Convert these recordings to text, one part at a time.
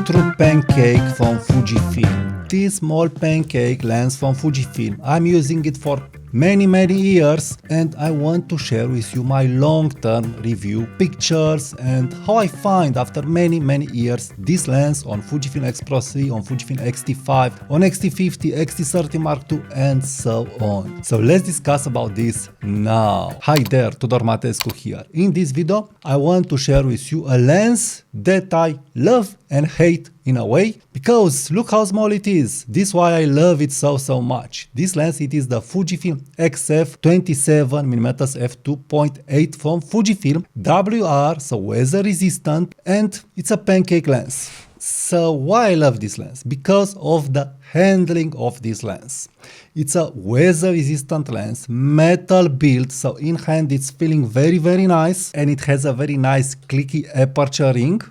breakthrough pancake from Fujifilm. This small pancake lens from Fujifilm. I'm using it for many years and I want to share with you my long-term review, pictures and how I find after many years this lens on Fujifilm X Pro 3, on Fujifilm X-T5, on X-T50, X-T30 Mark II and so on. So let's discuss about this now. Hi there, Tudor Matescu here. In this video I want to share with you a lens that I love and hate in a way, because look how small it is. This is why I love it so much. This lens, it is the Fujifilm XF 27mm f2.8 from Fujifilm WR, so weather resistant, and it's a pancake lens. So why I love this lens? Because of the handling of this lens. It's a weather resistant lens, metal build, so in hand it's feeling very nice, and it has a very nice clicky aperture ring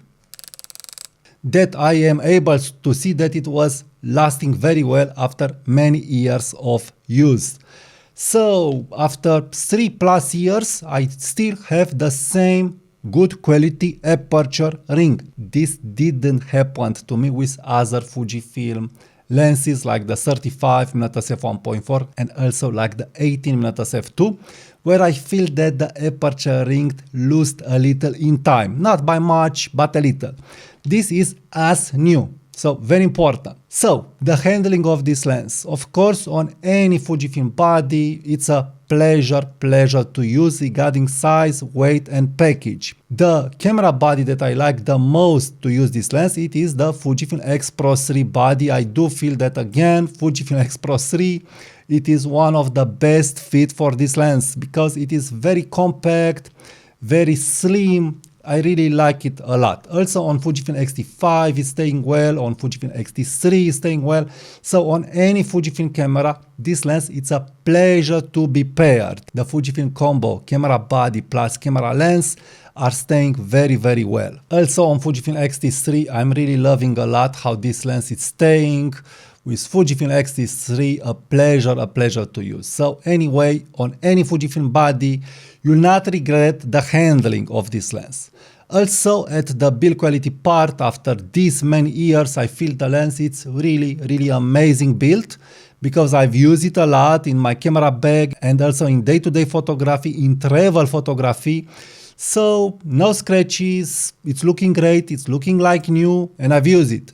that I am able to see that it was lasting very well after many years of use. So after 3+ years, I still have the same good quality aperture ring. This didn't happen to me with other Fujifilm lenses like the 35mm f1.4 and also like the 18mm f2, where I feel that the aperture ring lost a little in time. Not by much, but a little. This is as new, so very important. So the handling of this lens, of course, on any Fujifilm body, it's a pleasure to use regarding size, weight and package. The camera body that I like the most to use this lens, it is the Fujifilm X Pro 3 body. I do feel that again, Fujifilm X Pro 3, it is one of the best fit for this lens because it is very compact, very slim. I really like it a lot. Also on Fujifilm X-T5 is staying well, on Fujifilm X-T3 is staying well. So on any Fujifilm camera, this lens, it's a pleasure to be paired. The Fujifilm combo, camera body plus camera lens, are staying very well. Also on Fujifilm X-T3, I'm really loving a lot how this lens is staying. With Fujifilm X-T3, a pleasure to use. So anyway, on any Fujifilm body, you'll not regret the handling of this lens. Also at the build quality part, after these many years, I feel the lens, it's really amazing build, because I've used it a lot in my camera bag and also in day-to-day photography, in travel photography. So no scratches, it's looking great, it's looking like new, and I've used it.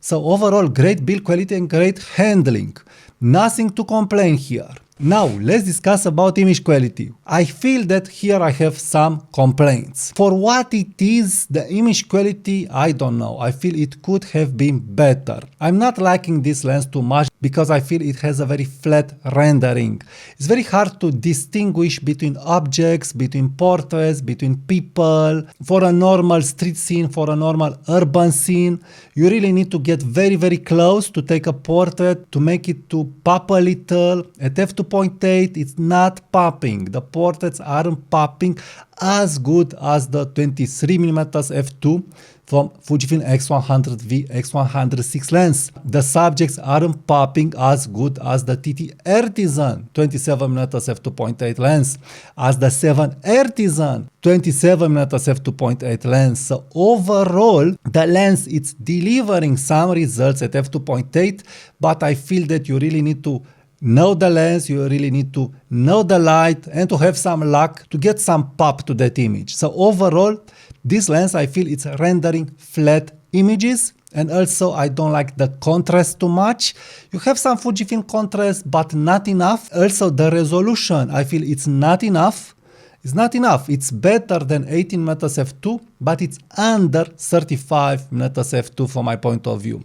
So overall, great build quality and great handling. Nothing to complain here. Now, let's discuss about image quality. I feel that here I have some complaints. For what it is, the image quality, I don't know. I feel it could have been better. I'm not liking this lens too much because I feel it has a very flat rendering. It's very hard to distinguish between objects, between portraits, between people. For a normal street scene, for a normal urban scene, you really need to get very close to take a portrait, to make it to pop a little. At f2.8, it's not popping. The portraits aren't popping as good as the 23mm f2 from Fujifilm X100V, X106 lens. The subjects aren't popping as good as the TT Artisan 27mm f2.8 lens, as the 7 Artisan 27mm f2.8 lens. So overall, the lens, it's delivering some results at f2.8, but I feel that you really need to know the lens, you really need to know the light and to have some luck to get some pop to that image. So overall, this lens, I feel it's rendering flat images, and also I don't like the contrast too much. You have some Fujifilm contrast, but not enough. Also the resolution, I feel it's not enough. It's not enough. It's better than 18mm f2, but it's under 35mm f2 from my point of view.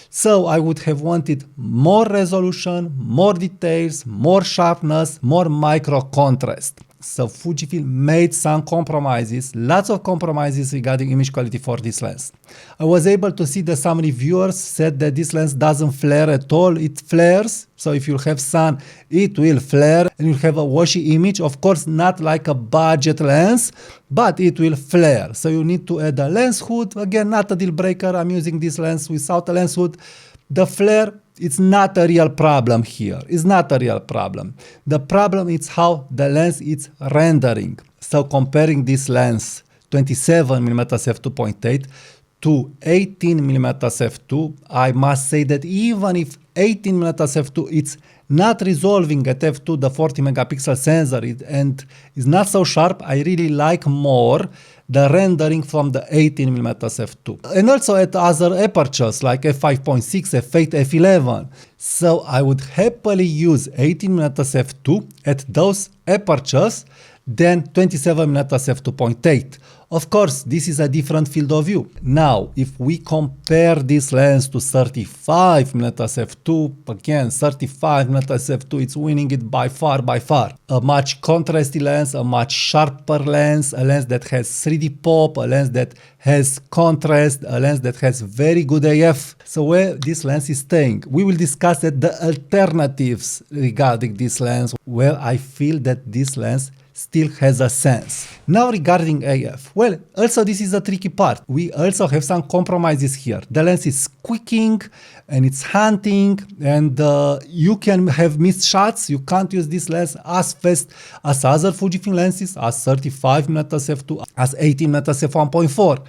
So I would have wanted more resolution, more details, more sharpness, more micro contrast. So Fujifilm made some compromises, lots of compromises regarding image quality for this lens. I was able to see that some reviewers said that this lens doesn't flare at all, it flares. So if you have sun, it will flare and you'll have a washy image. Of course, not like a budget lens, but it will flare. So you need to add a lens hood. Again, not a deal breaker. I'm using this lens without a lens hood. The flare, it's not a real problem here. It's not a real problem. The problem is how the lens is rendering. So comparing this lens 27mm f2.8 to 18mm f2, I must say that even if 18mm f2 it's not resolving at f2 the 40 megapixel sensor and is not so sharp, I really like more the rendering from the 18mm f2. And also at other apertures like f5.6, f8, f11. So I would happily use 18mm f2 at those apertures than 27mm f2.8. Of course, this is a different field of view. Now, if we compare this lens to 35mm f2, again, 35mm f2, it's winning it by far. A much contrasty lens, a much sharper lens, a lens that has 3D pop, a lens that has contrast, a lens that has very good AF. So where this lens is staying? We will discuss the alternatives regarding this lens, where I feel that this lens still has a sense. Now regarding AF, well, also this is a tricky part. We also have some compromises here. The lens is squeaking and it's hunting, and you can have missed shots. You can't use this lens as fast as other Fujifilm lenses, as 35mm f2, as 18mm f1.4.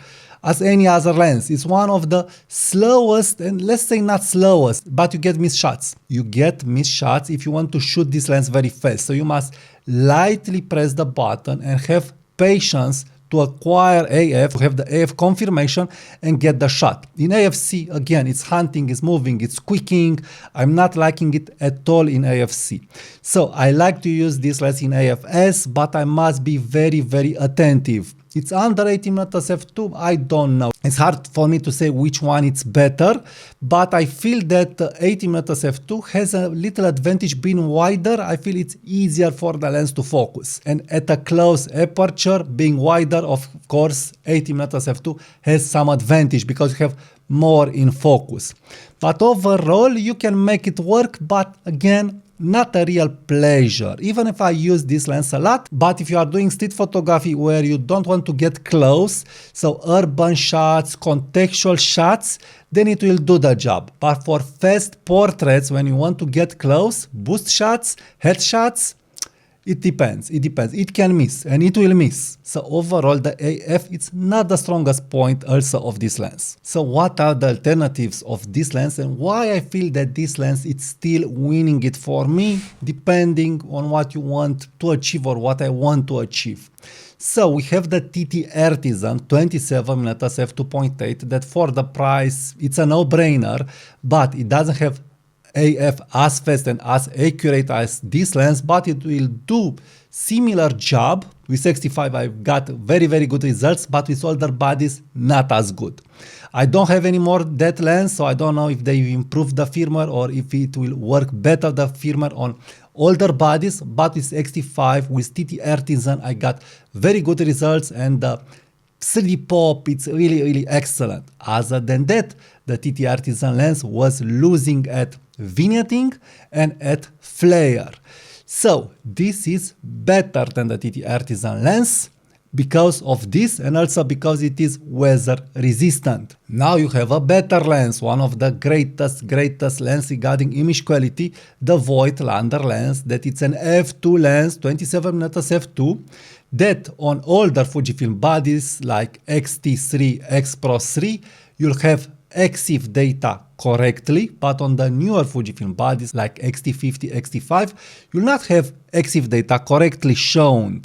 as any other lens. It's one of the slowest, and let's say not slowest, but you get missed shots. You get missed shots if you want to shoot this lens very fast. So you must lightly press the button and have patience to acquire AF, to have the AF confirmation and get the shot. In AFC, again, it's hunting, it's moving, it's squeaking. I'm not liking it at all in AFC. So I like to use this lens in AFS, but I must be very, very attentive. It's under 18mm f2, I don't know. It's hard for me to say which one is better, but I feel that 18mm f2 has a little advantage being wider. I feel it's easier for the lens to focus. And at a close aperture, being wider, of course, 18mm f2 has some advantage because you have more in focus. But overall, you can make it work, but again, not a real pleasure, even if I use this lens a lot. But if you are doing street photography where you don't want to get close, so urban shots, contextual shots, then it will do the job. But for fast portraits, when you want to get close, boost shots, headshots, it depends. It can miss, and it will miss. So overall, the AF is not the strongest point also of this lens. So what are the alternatives of this lens, and why I feel that this lens is still winning it for me, depending on what you want to achieve or what I want to achieve. So we have the TT Artisan 27mm f2.8 that for the price, it's a no-brainer, but it doesn't have AF as fast and as accurate as this lens, but it will do similar job. With 65 I've got very, very good results, but with older bodies not as good. I don't have any more that lens, so I don't know if they improved the firmware or if it will work better the firmware on older bodies, but with 65 with TT Artisan I got very good results, and the 3D pop, it's really, really excellent. Other than that, the TT Artisan lens was losing at vignetting and at flare. So this is better than the TT Artisan lens because of this, and also because it is weather resistant. Now you have a better lens, one of the greatest lens regarding image quality, the Voigtlander lens, that it's an f2 lens, 27mm f2, that on older Fujifilm bodies like X-T3, X-Pro 3, you'll have EXIF data correctly, but on the newer Fujifilm bodies like X-T50, X-T5, you'll not have EXIF data correctly shown.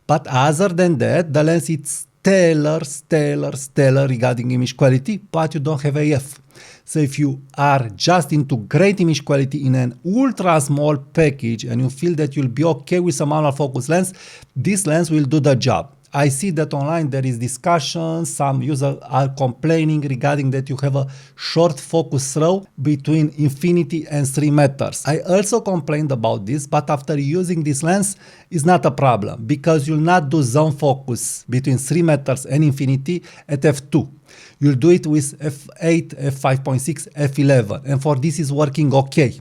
But other than that, the lens is stellar regarding image quality, but you don't have AF. So if you are just into great image quality in an ultra small package and you feel that you'll be okay with a manual focus lens, this lens will do the job. I see that online there is discussion, some users are complaining regarding that you have a short focus throw between infinity and 3 meters. I also complained about this, but after using this lens, it's not a problem because you'll not do zone focus between 3 meters and infinity at f2. You'll do it with f8, f5.6, f11, and for this is working okay.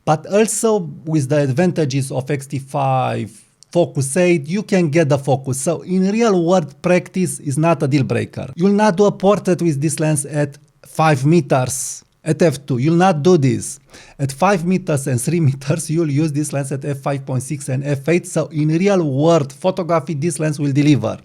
But also with the advantages of X-T5, Focus 8, you can get the focus. So in real world practice is not a deal breaker. You'll not do a portrait with this lens at 5 meters at f2. You'll not do this. At 5 meters and 3 meters, you'll use this lens at f5.6 and f8. So in real world photography, this lens will deliver.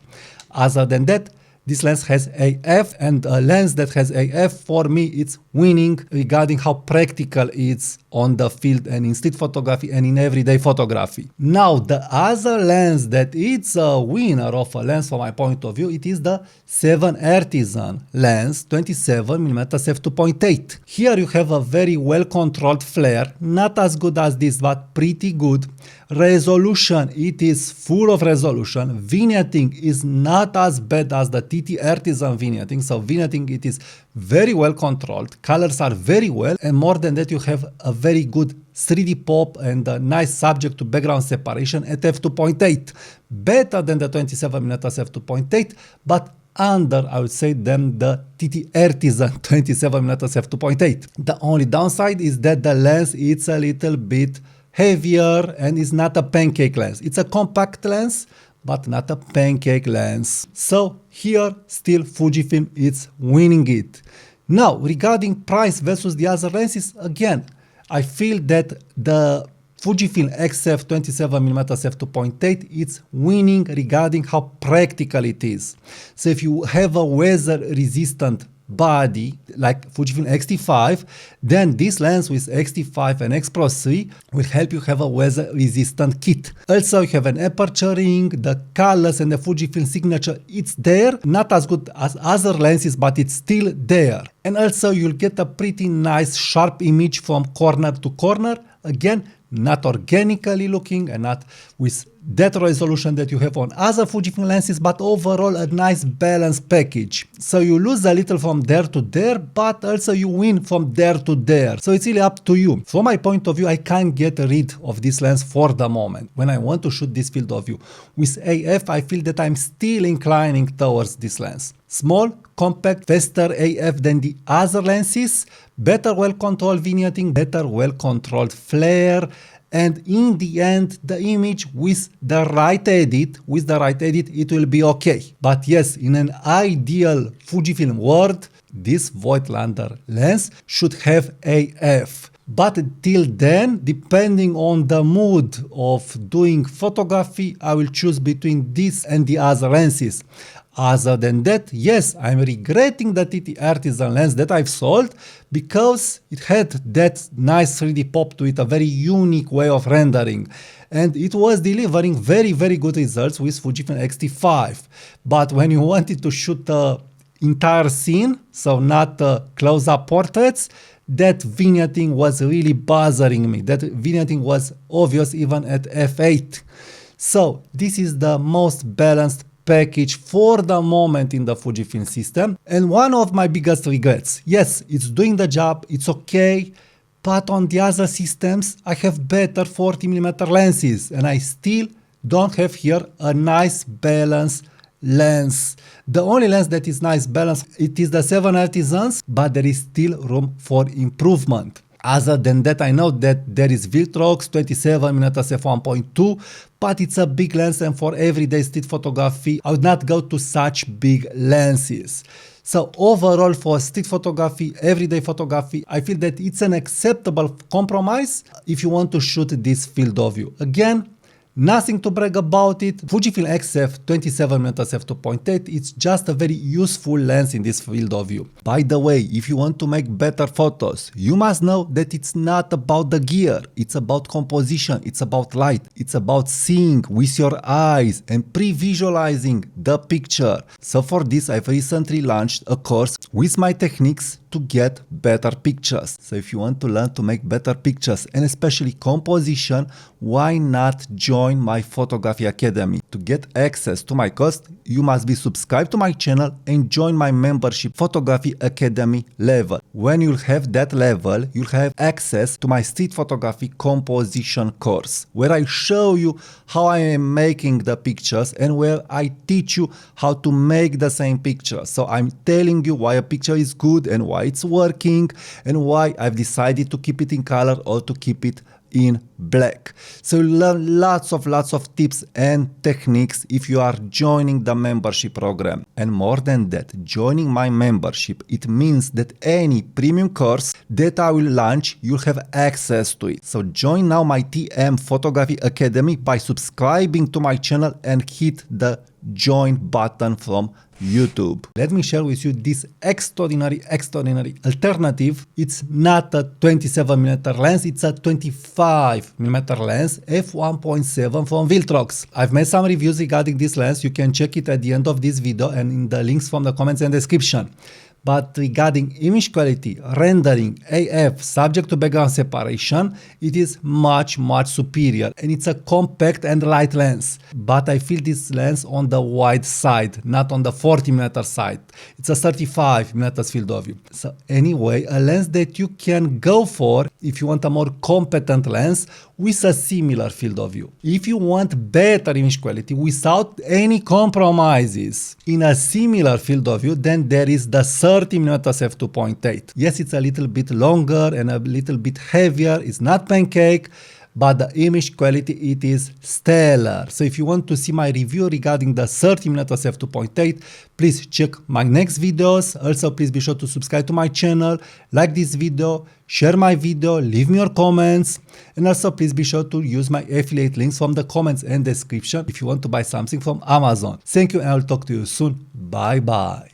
Other than that, This lens has AF, and a lens that has AF, for me, it's winning regarding how practical it's on the field and in street photography and in everyday photography. Now, the other lens that is a winner of a lens from my point of view, it is the 7 Artisan lens 27mm f2.8. Here you have a very well controlled flare, not as good as this, but pretty good. Resolution, it is full of resolution. Vignetting is not as bad as the TT Artisan vignetting, so vignetting, it is very well controlled. Colors are very well, and more than that, you have a very good 3D pop and a nice subject to background separation at f2.8. Better than the 27mm f2.8, but under, I would say, than the TT Artisan 27mm f2.8. The only downside is that the lens is a little bit heavier and is not a pancake lens. It's a compact lens, but not a pancake lens. So here still Fujifilm is winning it. Now, regarding price versus the other lenses, again, I feel that the Fujifilm XF 27mm f2.8 is winning regarding how practical it is. So if you have a weather resistant body like Fujifilm X-T5, then this lens with X-T5 and X Pro 3 will help you have a weather resistant kit. Also, you have an aperture ring, the colors and the Fujifilm signature, it's there, not as good as other lenses, but it's still there. And also you'll get a pretty nice sharp image from corner to corner. Again, not organically looking and not with that resolution that you have on other Fujifilm lenses, but overall a nice balanced package. So you lose a little from there to there, but also you win from there to there. So it's really up to you. From my point of view, I can't get rid of this lens for the moment. When I want to shoot this field of view with AF, I feel that I'm still inclining towards this lens. Small, compact, faster AF than the other lenses, better well-controlled vignetting, better well-controlled flare, and in the end, the image with the right edit, it will be okay. But yes, in an ideal Fujifilm world, this Voigtlander lens should have AF. But till then, depending on the mood of doing photography, I will choose between this and the other lenses. Other than that, yes, I'm regretting the TT Artisan lens that I've sold because it had that nice 3D pop to it, a very unique way of rendering. And it was delivering very, very good results with Fujifilm X-T5. But when you wanted to shoot the entire scene, so not close-up portraits, that vignetting was really bothering me. That vignetting was obvious even at f8. So this is the most balanced package for the moment in the Fujifilm system, and one of my biggest regrets. Yes, it's doing the job, it's okay, but on the other systems I have better 40mm lenses and I still don't have here a nice balanced lens. The only lens that is nice balanced, it is the 7 Artisans, but there is still room for improvement. Other than that, I know that there is Viltrox 27mm f1.2, but it's a big lens, and for everyday street photography, I would not go to such big lenses. So overall, for street photography, everyday photography, I feel that it's an acceptable compromise if you want to shoot this field of view. Again, nothing to brag about it. Fujifilm XF 27mm f2.8, it's just a very useful lens in this field of view. By the way, if you want to make better photos, you must know that it's not about the gear, it's about composition, it's about light, it's about seeing with your eyes and pre-visualizing the picture. So for this, I've recently launched a course with my techniques to get better pictures. So if you want to learn to make better pictures and especially composition, why not join my Photography Academy? To get access to my course, you must be subscribed to my channel and join my membership Photography Academy level. When you'll have that level, you'll have access to my street photography composition course, where I show you how I am making the pictures and where I teach you how to make the same picture. So I'm telling you why a picture is good and why it's working and why I've decided to keep it in color or to keep it in black. So you learn lots of tips and techniques if you are joining the membership program. And more than that, joining my membership, it means that any premium course that I will launch, you'll have access to it. So join now my TM Photography Academy by subscribing to my channel and hit the join button from YouTube. Let me share with you this extraordinary alternative. It's not a 27mm lens, it's a 25mm lens f1.7 from Viltrox. I've made some reviews regarding this lens. You can check it at the end of this video and in the links from the comments and description. But regarding image quality, rendering, AF, subject to background separation, it is much superior, and it's a compact and light lens. But I feel this lens on the wide side, not on the 40mm side. It's a 35mm field of view. So anyway, a lens that you can go for if you want a more competent lens with a similar field of view. If you want better image quality without any compromises in a similar field of view, then there is the 30mm f2.8. Yes, it's a little bit longer and a little bit heavier. It's not pancake, but the image quality, it is stellar. So if you want to see my review regarding the 30mm f2.8, please check my next videos. Also, please be sure to subscribe to my channel, like this video, share my video, leave me your comments, and also please be sure to use my affiliate links from the comments and description if you want to buy something from Amazon. Thank you, and I'll talk to you soon. Bye bye.